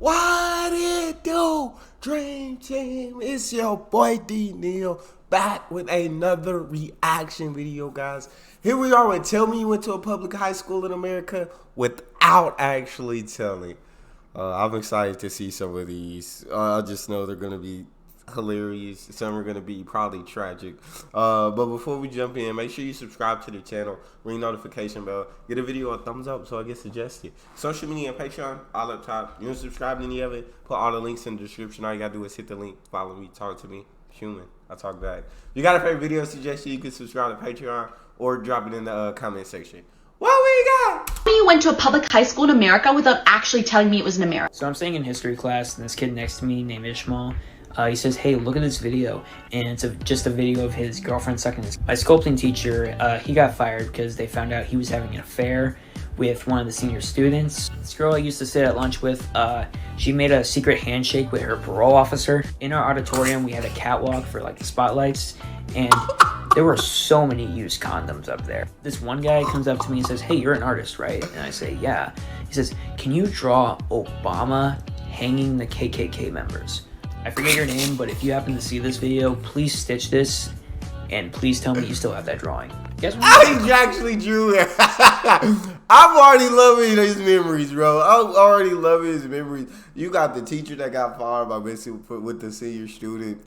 What it do, Dream Team? It's your boy D Neal back with another reaction video, guys. Here we are with Tell Me You Went to a Public High School in America without actually telling. I'm excited to see some of these. I just know they're going to be hilarious. Some are going to be probably tragic. But before we jump in, make sure you subscribe to the channel, ring notification bell, get a video a thumbs up so I get suggested. Social media and Patreon, all up top. You don't subscribe to any of it, put all the links in the description. All you got to do is hit the link, follow me, talk to me. Human, I talk back. If you got a favorite video suggestion, you can subscribe to Patreon or drop it in the comment section. What we got? You went to a public high school in America without actually telling me it was in America. So I'm sitting in history class, and this kid next to me named Ishmael, he says, "Hey, look at this video," and it's just a video of his girlfriend sucking his. My sculpting teacher, he got fired because they found out he was having an affair with one of the senior students. This girl I used to sit at lunch with, she made a secret handshake with her parole officer. In our auditorium, we had a catwalk for like the spotlights, and there were so many used condoms up there. This one guy comes up to me and says, "Hey, you're an artist, right?" And I say, "Yeah." He says, "Can you draw Obama hanging the KKK members?" I forget your name, but if you happen to see this video, please stitch this, and please tell me you still have that drawing. Guess what? I actually drew it. I'm already loving his memories, bro. I'm already loving his memories. You got the teacher that got fired by messing with the senior student.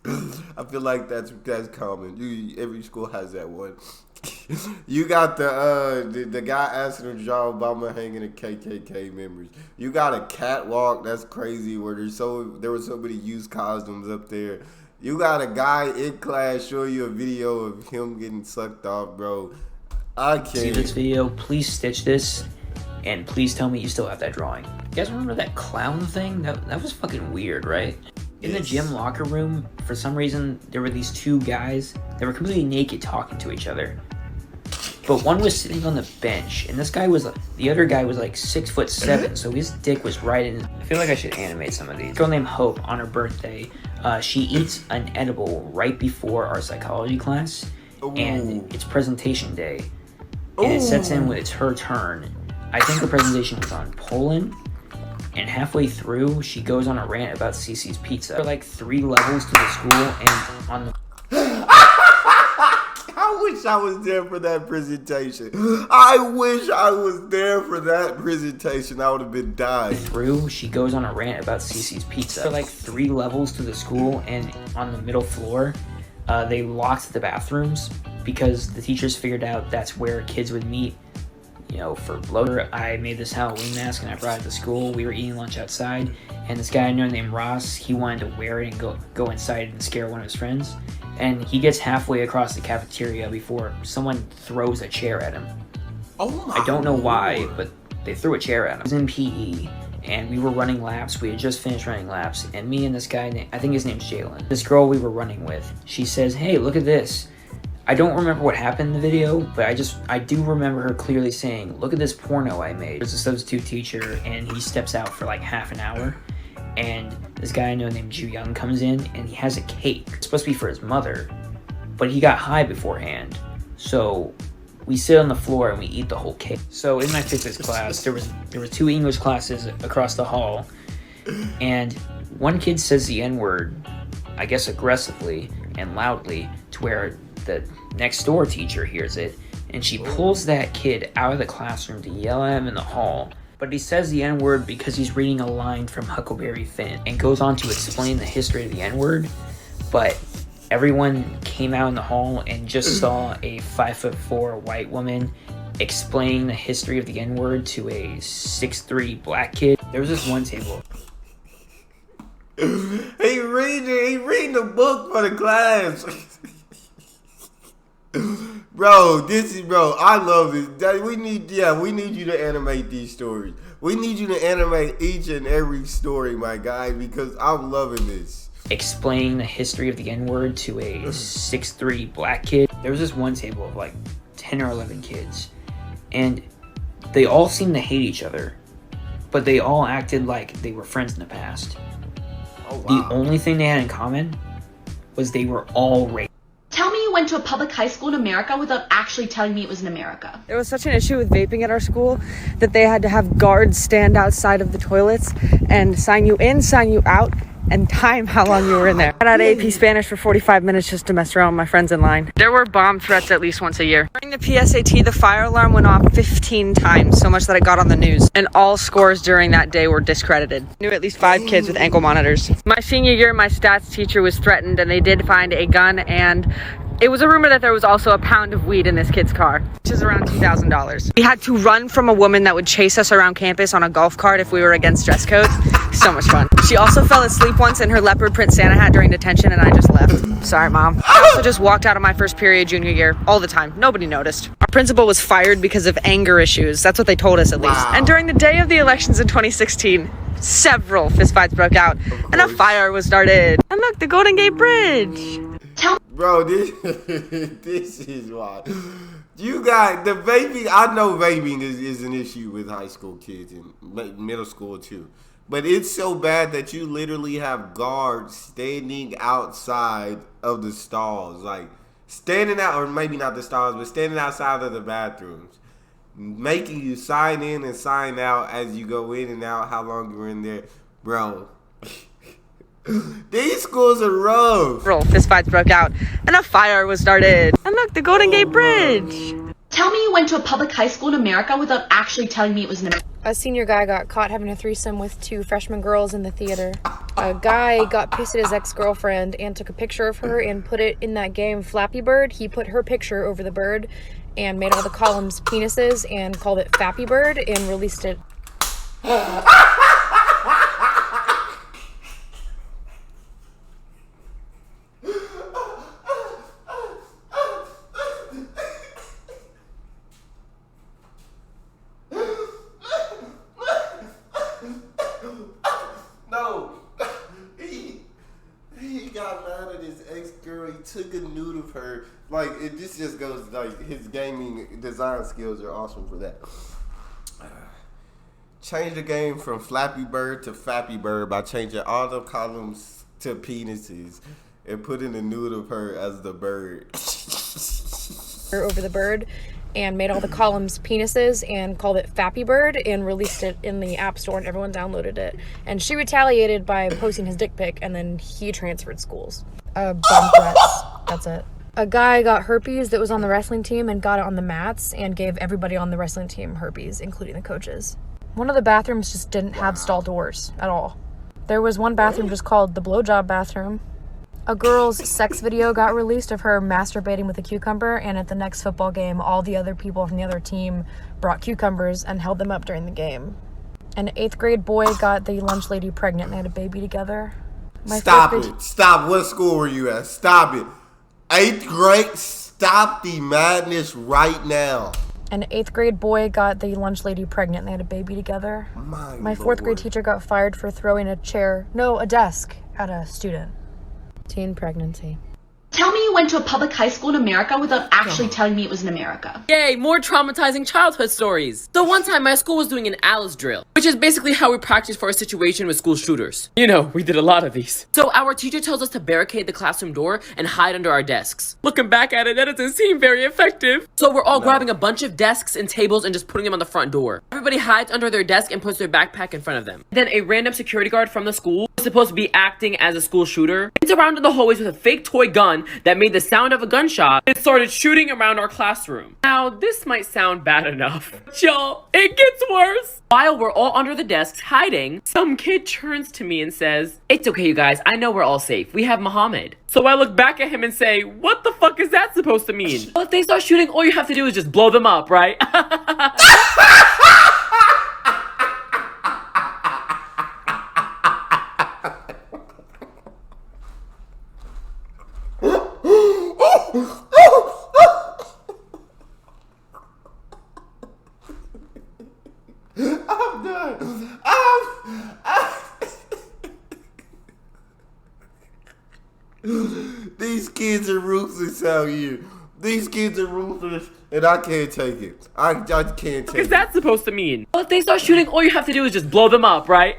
I feel like that's common. Every school has that one. You got the guy asking to draw Obama hanging the KKK members. You got a catwalk that's crazy where there were so many used costumes up there. You got a guy in class showing you a video of him getting sucked off, bro. I can't see this video. Please stitch this, and please tell me you still have that drawing. You guys remember that clown thing? That was fucking weird, right? In the gym locker room, for some reason, there were these two guys that were completely naked talking to each other. But one was sitting on the bench, and the other guy was like 6'7", so his dick was right in. I feel like I should animate some of these. A girl named Hope, on her birthday, she eats an edible right before our psychology class, and it's presentation day, and it sets in when it's her turn. I think the presentation was on Poland, and halfway through, she goes on a rant about Cece's Pizza. There are like 3 levels to the school, and on the... I wish I was there for that presentation. I wish I was there for that presentation. I would have been dying. She goes on a rant about Cece's Pizza. There are like 3 levels to the school, and on the middle floor, they locked the bathrooms because the teachers figured out that's where kids would meet, you know, for blow. I made this Halloween mask and I brought it to school. We were eating lunch outside, and this guy I know named Ross, he wanted to wear it and go inside and scare one of his friends. And he gets halfway across the cafeteria before someone throws a chair at him. Oh my! I don't know why, but they threw a chair at him. I was in PE, and we were running laps. We had just finished running laps, and me and this guy, I think his name's Jalen, this girl we were running with, she says, "Hey, look at this." I don't remember what happened in the video, but I do remember her clearly saying, "Look at this porno I made." There's a substitute teacher, and he steps out for like half an hour, and this guy I know named Ju Young comes in, and he has a cake. It's supposed to be for his mother, but he got high beforehand. So we sit on the floor and we eat the whole cake. So in my physics class, there was 2 English classes across the hall, and one kid says the N-word, I guess aggressively and loudly, to where the next door teacher hears it, and she pulls that kid out of the classroom to yell at him in the hall. But he says the N-word because he's reading a line from Huckleberry Finn, and goes on to explain the history of the N-word. But everyone came out in the hall and just saw a 5'4" white woman explain the history of the N-word to a 6'3" black kid. There was this one table. He reading the book for the class. Bro, I love this. We need you to animate these stories. We need you to animate each and every story, my guy, because I'm loving this. Explaining the history of the N-word to a 6'3" black kid. There was this one table of like 10 or 11 kids, and they all seemed to hate each other, but they all acted like they were friends in the past. Oh, wow. The only thing they had in common was they were all racist. Tell me you went went to a public high school in America without actually telling me it was in America. There was such an issue with vaping at our school that they had to have guards stand outside of the toilets and sign you in, sign you out, and time how long you were in there. I had AP Spanish for 45 minutes just to mess around with my friends in line. There were bomb threats at least once a year. During the PSAT, the fire alarm went off 15 times, so much that it got on the news. And all scores during that day were discredited. I knew at least 5 kids with ankle monitors. My senior year, my stats teacher was threatened and they did find a gun, and it was a rumor that there was also a pound of weed in this kid's car, which is around $2,000. We had to run from a woman that would chase us around campus on a golf cart if we were against dress code. So much fun. She also fell asleep once in her leopard print Santa hat during detention, and I just left. Sorry, Mom. I also just walked out of my first period junior year all the time. Nobody noticed. Our principal was fired because of anger issues. That's what they told us, at least. Wow. And during the day of the elections in 2016, several fistfights broke out, and a fire was started. And look, the Golden Gate Bridge. Bro, this is wild. You got the vaping. I know vaping is an issue with high school kids and middle school too. But it's so bad that you literally have guards standing outside of the stalls. Like, standing out, or maybe not the stalls, but standing outside of the bathrooms. Making you sign in and sign out as you go in and out, how long you're in there. Bro. These schools are rough. Several fistfights broke out, and a fire was started. And look, the Golden Gate Bridge. Tell me you went to a public high school in America without actually telling me it was in America. A senior guy got caught having a threesome with 2 freshman girls in the theater. A guy got pissed at his ex-girlfriend and took a picture of her and put it in that game Flappy Bird. He put her picture over the bird and made all the columns penises and called it Fappy Bird and released it. No, he got mad at his ex-girl. He took a nude of her. Like, this just goes, like, his gaming design skills are awesome for that. Change the game from Flappy Bird to Fappy Bird by changing all the columns to penises and putting a nude of her as the bird. Over the bird and made all the columns penises and called it Fappy Bird and released it in the App Store and everyone downloaded it. And she retaliated by posting his dick pic and then he transferred schools. Bomb threats. That's it. A guy got herpes that was on the wrestling team and got it on the mats and gave everybody on the wrestling team herpes, including the coaches. One of the bathrooms just didn't have stall doors at all. There was one bathroom just called the blowjob bathroom. A girl's sex video got released of her masturbating with a cucumber, and at the next football game, all the other people from the other team brought cucumbers and held them up during the game. An 8th grade boy got the lunch lady pregnant and they had a baby together. Stop it. Stop. What school were you at? Stop it. 8th grade? Stop the madness right now. An 8th grade boy got the lunch lady pregnant and they had a baby together. My 4th grade teacher got fired for throwing a desk at a student. Teen pregnancy. Tell me you went to a public high school in America without actually telling me it was in America. Yay, more traumatizing childhood stories. So one time my school was doing an Alice drill, which is basically how we practice for a situation with school shooters. You know, we did a lot of these. So our teacher tells us to barricade the classroom door and hide under our desks. Looking back at it, that doesn't seem very effective. So we're all grabbing a bunch of desks and tables and just putting them on the front door. Everybody hides under their desk and puts their backpack in front of them. Then a random security guard from the school was supposed to be acting as a school shooter. It's around in the hallways with a fake toy gun that made the sound of a gunshot and started shooting around our classroom. Now, this might sound bad enough, but y'all, it gets worse. While we're all under the desks hiding, some kid turns to me and says, "It's okay, you guys. I know we're all safe. We have Muhammad." So I look back at him and say, "What the fuck is that supposed to mean?" Well, if they start shooting, all you have to do is just blow them up, right? I'm done. These kids are ruthless out here. These kids are ruthless, and I can't take it. I can't take it. What is that supposed to mean? Well, if they start shooting, all you have to do is just blow them up, right?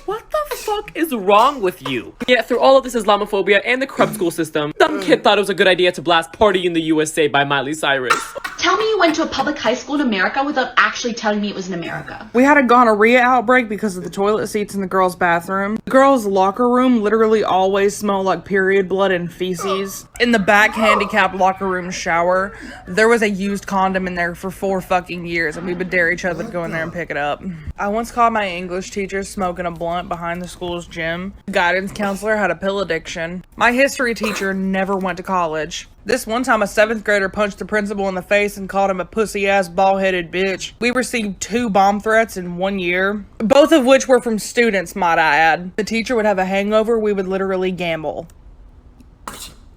What the fuck is wrong with you? Yet through all of this Islamophobia and the corrupt school system, some kid thought it was a good idea to blast Party in the USA by Miley Cyrus. Tell me you went to a public high school in America without actually telling me it was in America. We had a gonorrhea outbreak because of the toilet seats in the girls' bathroom. The girls' locker room literally always smelled like period blood and feces. In the back handicap locker room shower, there was a used condom in there for 4 fucking years, and we would dare each other to go in there and pick it up. I once caught my English teacher smoking a blunt behind the school's gym. The guidance counselor had a pill addiction. My history teacher never went to college. This one time a 7th grader punched the principal in the face and called him a pussy-ass bald-headed bitch. We received 2 bomb threats in 1 year, both of which were from students, might I add. The teacher would have a hangover, we would literally gamble.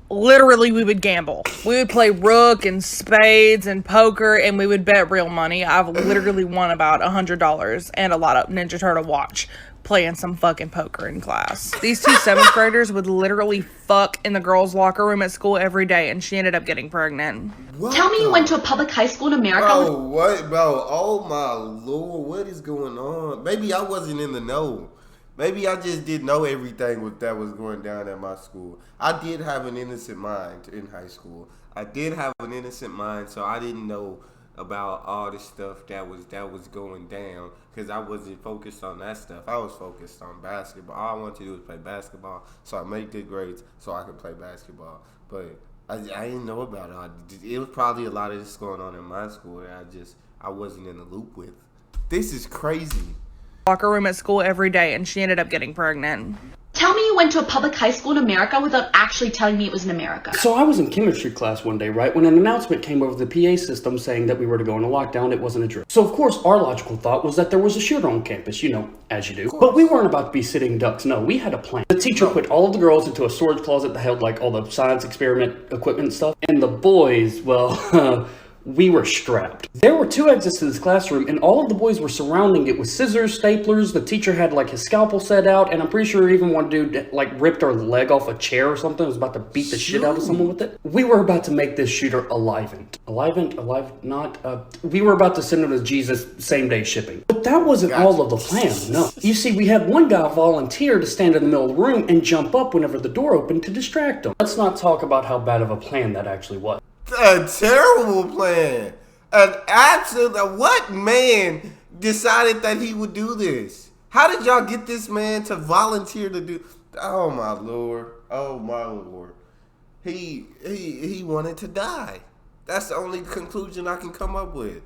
Literally, we would gamble. We would play rook and spades and poker, and we would bet real money. I've literally won about $100 and a lot of Ninja Turtle watch playing some fucking poker in class. These 2 7th graders would literally fuck in the girls' locker room at school every day, and she ended up getting pregnant. Tell me you went to a public high school in America. Bro, what, bro? Oh my lord, what is going on? Maybe I wasn't in the know. Maybe I just didn't know everything that was going down at my school. I did have an innocent mind in high school. I did have an innocent mind, so I didn't know about all the stuff that was going down because I wasn't focused on that stuff. I was focused on basketball. All I wanted to do was play basketball, so I made good grades so I could play basketball. But I didn't know about it. It was probably a lot of this going on in my school that I wasn't in the loop with. This is crazy. Locker room at school every day, and she ended up getting pregnant. Tell me you went to a public high school in America without actually telling me it was in America. So I was in chemistry class one day, right, when an announcement came over the PA system saying that we were to go into lockdown. It wasn't a drill. So of course our logical thought was that there was a shooter on campus, you know, as you do. But we weren't about to be sitting ducks, no, we had a plan. The teacher put all of the girls into a storage closet that held like all the science experiment equipment and stuff. And the boys, well, we were strapped. There were 2 exits to this classroom, and all of the boys were surrounding it with scissors, staplers. The teacher had like his scalpel set out, and I'm pretty sure even one dude like ripped our leg off a chair or something. Was about to beat the shit out of someone with it. We were about to make this shooter alivent. We were about to send him to Jesus same-day shipping. But that wasn't all of the plan, no. You see, we had one guy volunteer to stand in the middle of the room and jump up whenever the door opened to distract him. Let's not talk about how bad of a plan that actually was. A terrible plan. An absolute. What man decided that he would do this? How did y'all get this man to volunteer to do? Oh my lord. Oh my lord. He wanted to die. That's the only conclusion I can come up with.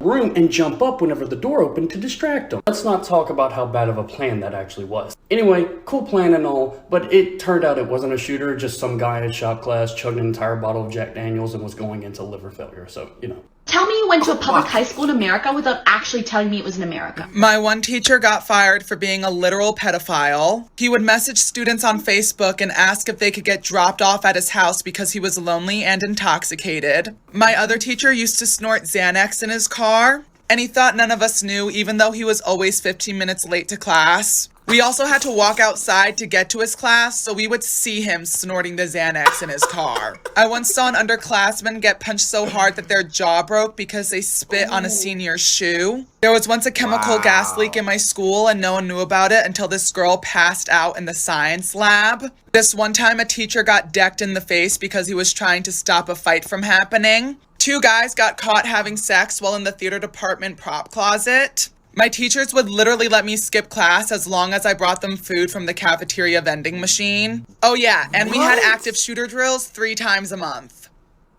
Room and jump up whenever the door opened to distract him. Let's not talk about how bad of a plan that actually was. Anyway, cool plan and all, but it turned out it wasn't a shooter, just some guy in shop class chugged an entire bottle of Jack Daniels and was going into liver failure, so, you know. Tell me you went to a public high school in America without actually telling me it was in America. My one teacher got fired for being a literal pedophile. He would message students on Facebook and ask if they could get dropped off at his house because he was lonely and intoxicated. My other teacher used to snort Xanax in his car, and he thought none of us knew, even though he was always 15 minutes late to class. We also had to walk outside to get to his class, so we would see him snorting the Xanax in his car. I once saw an underclassman get punched so hard that their jaw broke because they spit on a senior's shoe. There was once a chemical gas leak in my school, and no one knew about it until this girl passed out in the science lab. This one time, a teacher got decked in the face because he was trying to stop a fight from happening. 2 guys got caught having sex while in the theater department prop closet. My teachers would literally let me skip class as long as I brought them food from the cafeteria vending machine. Oh yeah, and we had active shooter drills 3 times a month.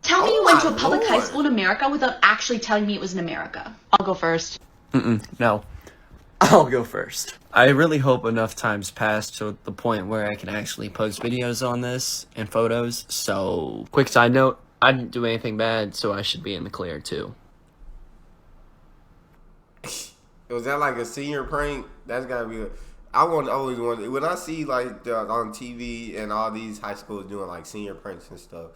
Tell me you went to a public high school in America without actually telling me it was in America. I'll go first. No. I'll go first. I really hope enough time's passed to the point where I can actually post videos on this and photos. So, quick side note, I didn't do anything bad, so I should be in the clear too. Was that like a senior prank? That's gotta be. Always wanted. When I see like on TV and all these high schools doing like senior pranks and stuff,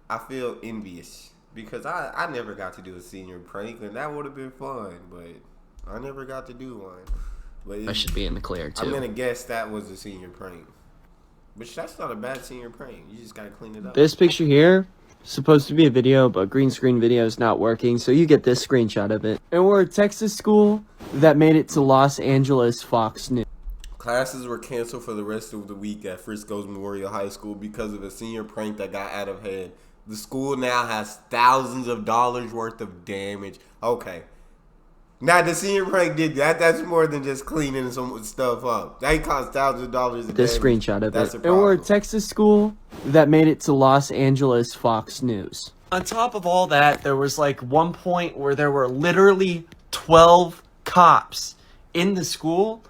I feel envious because I never got to do a senior prank, and that would have been fun, but I never got to do one. But I should be in the clear too. I'm gonna guess that was a senior prank, but that's not a bad senior prank. You just gotta clean it up. This picture here supposed to be a video, but green screen video is not working, so you get this screenshot of it. And we're a Texas school that made it to Los Angeles Fox News. Classes were canceled for the rest of the week at Frisco's Memorial High School because of a senior prank that got out of hand. The school now has thousands of dollars worth of damage. Okay. Now, the senior prank did that. That's more than just cleaning some stuff up. That cost thousands of dollars of This damage. screenshot of That's it. a Or a problem. Texas school that made it to Los Angeles Fox News. On top of all that, there was like one point where there were literally 12 cops in the school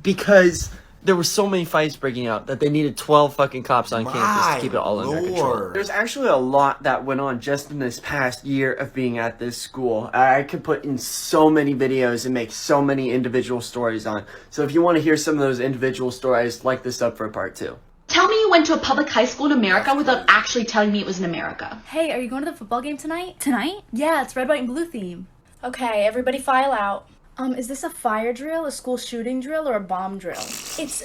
because there were so many fights breaking out that they needed 12 fucking cops on campus to keep it all under control. Lord. There's actually a lot that went on just in this past year of being at this school. I could put in so many videos and make so many individual stories on. So if you want to hear some of those individual stories, like this up for part 2. Tell me you went to a public high school in America without actually telling me it was in America. Hey, are you going to the football game tonight? Tonight? Yeah, it's red, white, and blue theme. Okay, everybody file out. Is this a fire drill, a school shooting drill, or a bomb drill? It's...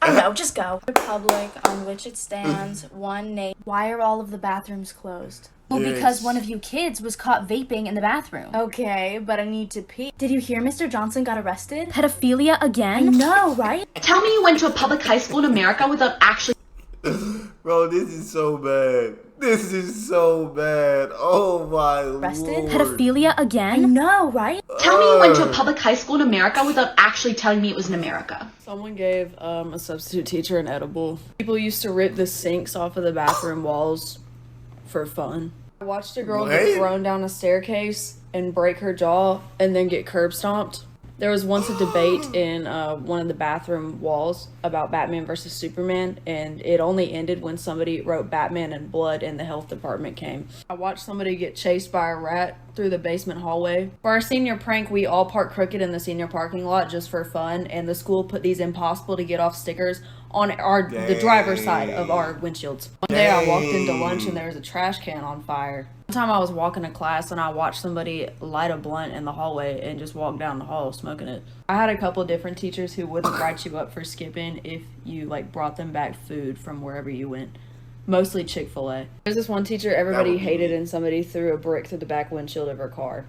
I don't know, just go. Republic on which it stands, one name. Why are all of the bathrooms closed? Well, because one of you kids was caught vaping in the bathroom. Okay, but I need to pee. Did you hear Mr. Johnson got arrested? Pedophilia again? I know, right? Tell me you went to a public high school in America without actually... Bro, this is so bad. This is so bad. Oh my Arrested? Lord. Pedophilia again? I know, right? Tell me you went to a public high school in America without actually telling me it was in America. Someone gave a substitute teacher an edible. People used to rip the sinks off of the bathroom walls for fun. I watched a girl get thrown down a staircase and break her jaw and then get curb stomped. There was once a debate in one of the bathroom walls about Batman versus Superman, and it only ended when somebody wrote Batman in blood and the health department came. I watched somebody get chased by a rat through the basement hallway. For our senior prank, we all parked crooked in the senior parking lot just for fun, and the school put these impossible to get off stickers on the driver's side of our windshields. One day I walked into lunch and there was a trash can on fire. One time I was walking to class and I watched somebody light a blunt in the hallway and just walk down the hall smoking it. I had a couple different teachers who wouldn't write you up for skipping if you like brought them back food from wherever you went. Mostly Chick-fil-A. There's this one teacher everybody hated and somebody threw a brick through the back windshield of her car.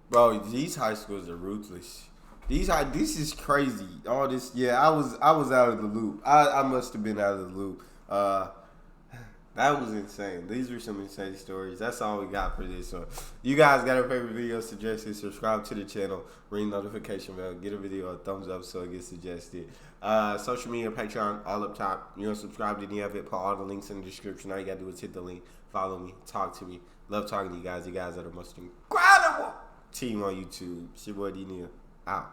Bro, these high schools are ruthless. This is crazy. All this, yeah. I was out of the loop. I must have been out of the loop. That was insane. These were some insane stories. That's all we got for this one. You guys got a favorite video suggested? Subscribe to the channel. Ring notification bell. Get a video a thumbs up so it gets suggested. Social media, Patreon, all up top. You want to subscribe to any of it? Put all the links in the description. All you got to do is hit the link. Follow me. Talk to me. Love talking to you guys. You guys are the most incredible team on YouTube. It's your boy D Neal. Out.